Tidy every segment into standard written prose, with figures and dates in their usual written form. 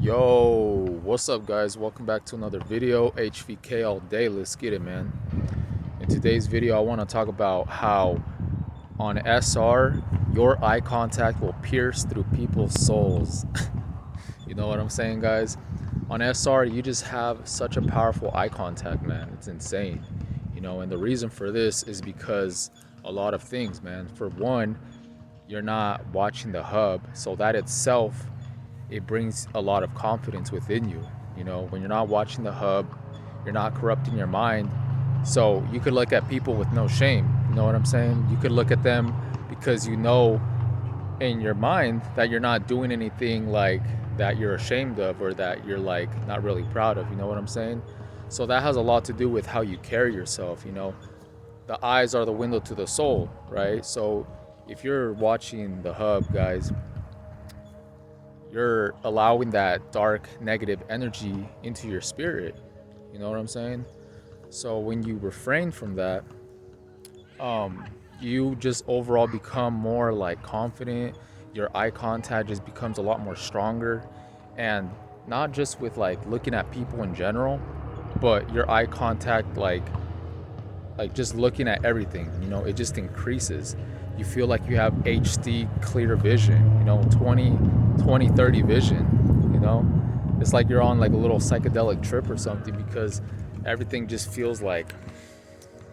Yo, what's up guys? Welcome back to another video. HVK all day. Let's get it, man. In today's video, I want to talk about how on SR, your eye contact will pierce through people's souls. You know what I'm saying, guys? On SR, you just have such a powerful eye contact, man. It's insane. And the reason for this is because a lot of things, man. For one, you're not watching the hub, so that itself, it brings a lot of confidence within you. When you're not watching the hub, you're not corrupting your mind. So you could look at people with no shame. You know what I'm saying? You could look at them because you know in your mind that you're not doing anything like that you're ashamed of or that you're like not really proud of. You know what I'm saying? So that has a lot to do with how you carry yourself. The eyes are the window to the soul, right? So if you're watching the hub, guys, you're allowing that dark negative energy into your spirit. You know what I'm saying? So when you refrain from that, you just overall become more like confident. Your eye contact just becomes a lot more stronger, and not just with like looking at people in general, but your eye contact like just looking at everything, it just increases. You feel like you have HD clear vision, 20/30 vision. It's like you're on like a little psychedelic trip or something, because everything just feels like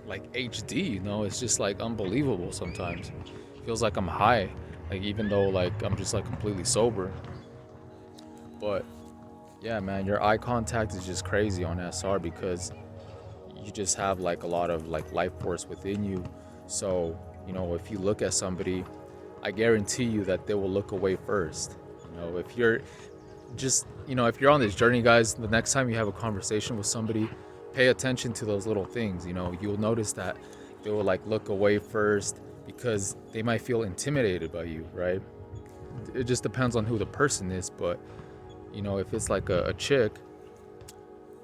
HD. It's just like unbelievable sometimes. Feels like I'm high, like even though like I'm just like completely sober. But yeah, man, your eye contact is just crazy on SR because you just have like a lot of like life force within you. So if you look at somebody, I guarantee you that they will look away first. If you're just if you're on this journey, guys, the next time you have a conversation with somebody, pay attention to those little things. You'll notice that they will like look away first because they might feel intimidated by you, right? It just depends on who the person is. But if it's like a chick,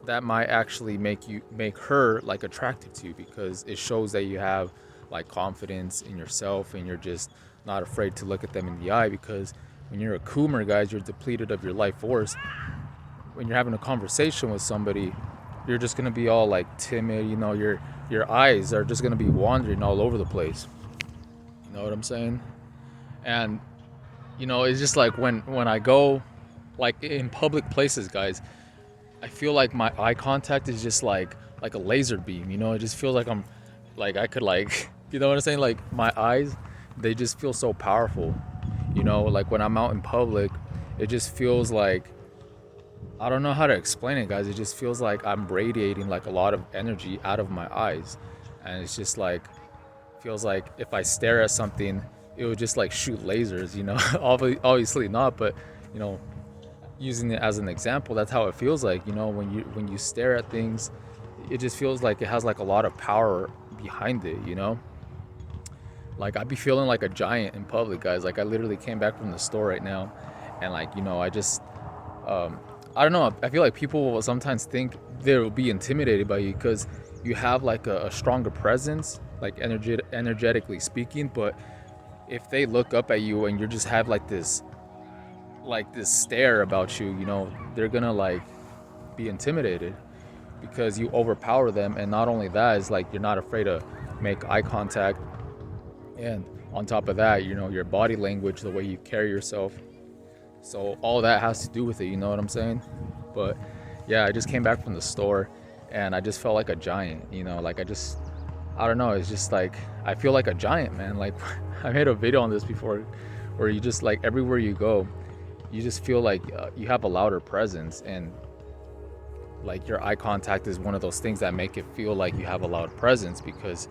that might actually make her like attracted to you, because it shows that you have like confidence in yourself and you're just not afraid to look at them in the eye. Because when you're a coomer, guys, you're depleted of your life force. When you're having a conversation with somebody, you're just gonna be all like timid. Your eyes are just gonna be wandering all over the place. You know what I'm saying? And it's just like when I go like in public places, guys, I feel like my eye contact is just like a laser beam. It just feels like I'm like I could like you know what I'm saying? Like my eyes, they just feel so powerful. Like when I'm out in public, it just feels like, I don't know how to explain it, guys. It just feels like I'm radiating like a lot of energy out of my eyes. And it's just like, feels like if I stare at something, it would just like shoot lasers, obviously not, but using it as an example, that's how it feels like. When you stare at things, it just feels like it has like a lot of power behind it. Like I'd be feeling like a giant in public, guys. Like I literally came back from the store right now, and like I just I don't know, I feel like people will sometimes think they will be intimidated by you because you have like a stronger presence, like energetically speaking. But if they look up at you and you just have like this stare about you, they're gonna like be intimidated because you overpower them. And not only that, is like you're not afraid to make eye contact, and on top of that, your body language, the way you carry yourself. So all that has to do with it, you know what I'm saying? But yeah, I just came back from the store and I just felt like a giant. Like I don't know, it's just like I feel like a giant, man. Like I made a video on this before, where you just like everywhere you go, you just feel like you have a louder presence. And like your eye contact is one of those things that make it feel like you have a loud presence, because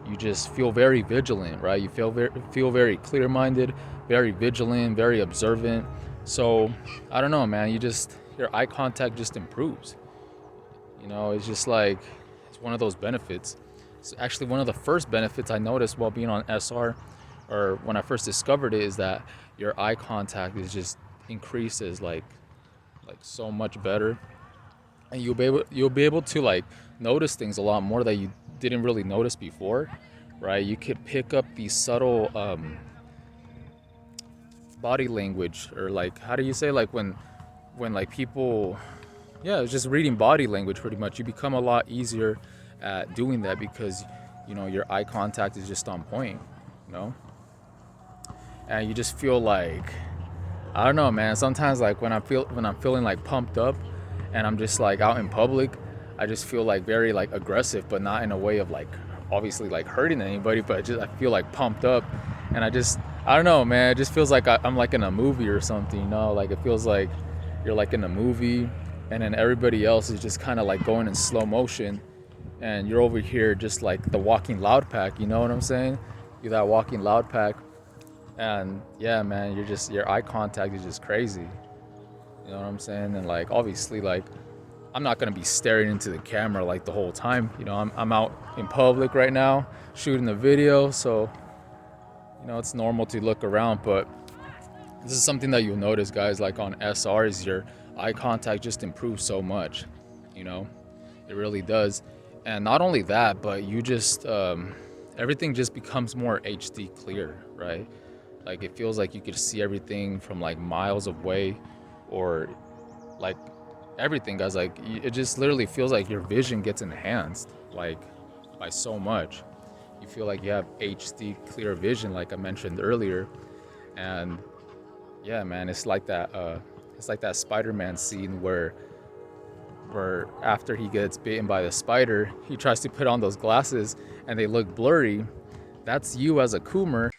you just feel very vigilant, right? You feel very clear-minded, very vigilant, very observant. So I don't know, man, your eye contact just improves. It's just like, it's one of those benefits. It's actually one of the first benefits I noticed while being on SR, or when I first discovered it, is that your eye contact is just increases like so much better. And you'll be able to like notice things a lot more that you didn't really notice before, right? You could pick up these subtle body language, or like, how do you say, like when when like people, yeah, it's just reading body language pretty much. You become a lot easier at doing that because your eye contact is just on point, you know, and you just feel like, I don't know, man. Sometimes like when I'm feeling like pumped up, and I'm just like out in public, I just feel like very like aggressive, but not in a way of like obviously like hurting anybody, but just I feel like pumped up, and I don't know, man. It just feels like I'm like in a movie or something, you know? Like it feels like you're like in a movie, and then everybody else is just kind of like going in slow motion, and you're over here just like the walking loud pack. You know what I'm saying? You're that walking loud pack, and yeah, man, your eye contact is just crazy. You know what I'm saying? And like obviously like I'm not gonna be staring into the camera like the whole time. I'm out in public right now shooting the video, so it's normal to look around. But this is something that you'll notice, guys. Like on SRs, your eye contact just improves so much. You know, it really does. And not only that, but you just everything just becomes more HD clear, right? Like it feels like you could see everything from like miles away, or like everything, guys. Like it just literally feels like your vision gets enhanced like by so much. You feel like you have HD clear vision, like I mentioned earlier. And yeah, man, it's like that Spider-Man scene where after he gets bitten by the spider, he tries to put on those glasses and they look blurry. That's you as a Coomer.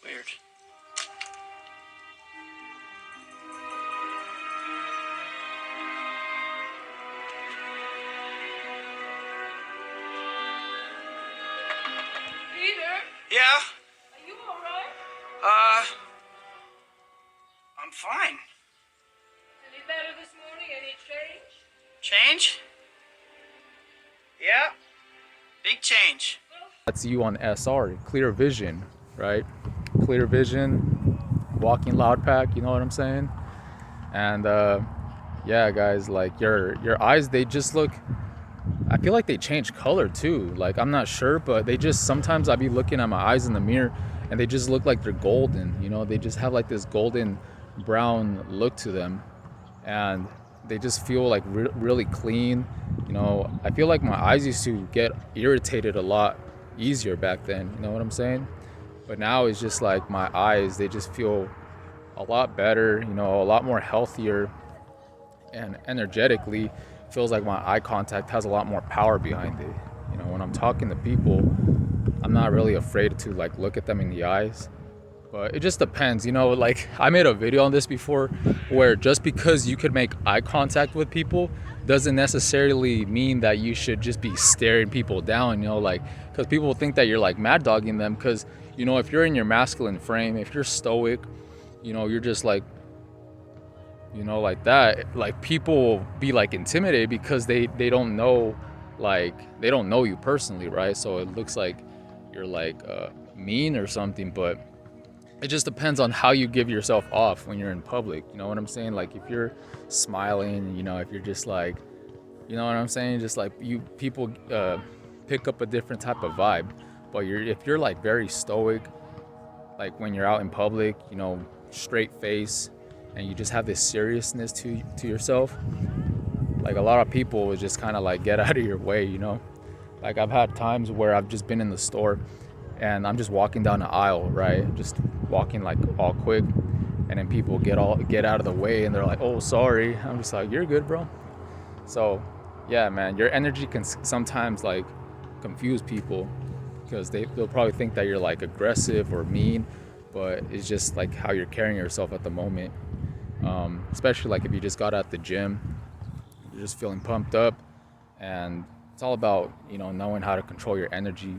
Weird. Peter, Yeah? are you all right? I'm fine. Any better this morning? Any change? Change? Yeah. Big change. That's you on SR, clear vision, right? Clear vision, walking loud pack, you know what I'm saying? And yeah, guys, like your eyes, they just look, I feel like they change color too. Like I'm not sure, but they just, sometimes I be looking at my eyes in the mirror and they just look like they're golden, they just have like this golden brown look to them, and they just feel like really clean. I feel like my eyes used to get irritated a lot easier back then, you know what I'm saying? But now it's just like my eyes, they just feel a lot better, a lot more healthier, and energetically feels like my eye contact has a lot more power behind it. When I'm talking to people, I'm not really afraid to like look at them in the eyes. But it just depends, like I made a video on this before where just because you could make eye contact with people doesn't necessarily mean that you should just be staring people down, like, because people think that you're like mad dogging them, because, if you're in your masculine frame, if you're stoic, you're just like, like that, like people will be like intimidated because they don't know, like they don't know you personally, right? So it looks like you're like mean or something, but it just depends on how you give yourself off when you're in public. You know what I'm saying? Like if you're smiling, if you're just like, you know what I'm saying? Just like people pick up a different type of vibe. But if you're like very stoic, like when you're out in public, straight face, and you just have this seriousness to yourself, like a lot of people would just kind of like get out of your way, Like I've had times where I've just been in the store and I'm just walking down the aisle, right? Just walking like all quick, and then people get out of the way and they're like, "Oh, sorry." I'm just like, "You're good, bro." So, yeah, man, your energy can sometimes like confuse people because they'll probably think that you're like aggressive or mean, but it's just like how you're carrying yourself at the moment. Especially like if you just got out the gym, you're just feeling pumped up, and it's all about knowing how to control your energy.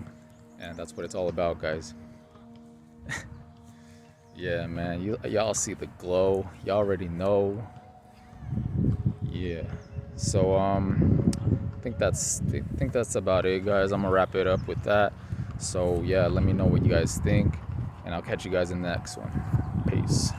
And that's what it's all about, guys. Yeah, man, y'all see the glow. Y'all already know. Yeah. So I think that's about it, guys. I'm gonna wrap it up with that. So yeah, let me know what you guys think, and I'll catch you guys in the next one. Peace.